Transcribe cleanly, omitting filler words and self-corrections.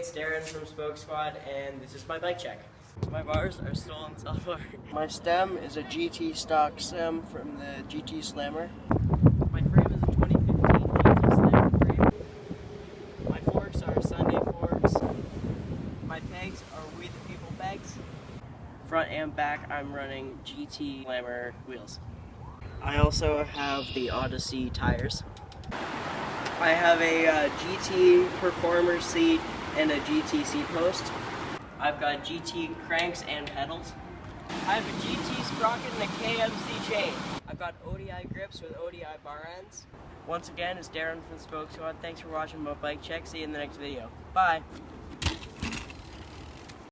it's Darryn from SpokeSquad, and this is my bike check. My bars are stolen software. My stem is a GT stock stem from the GT Slammer. My frame is a 2015 GT Slammer frame. My forks are Sunday forks. My pegs are We the People pegs. Front and back, I'm running GT Slammer wheels. I also have the Odyssey tires. I have a GT Performer seat and a GT seat post. I've got GT cranks and pedals. I have a GT sprocket and a KMC chain. I've got ODI grips with ODI bar ends. Once again, it's Darryn from SpokeSquad. Thanks for watching my bike check. See you in the next video. Bye.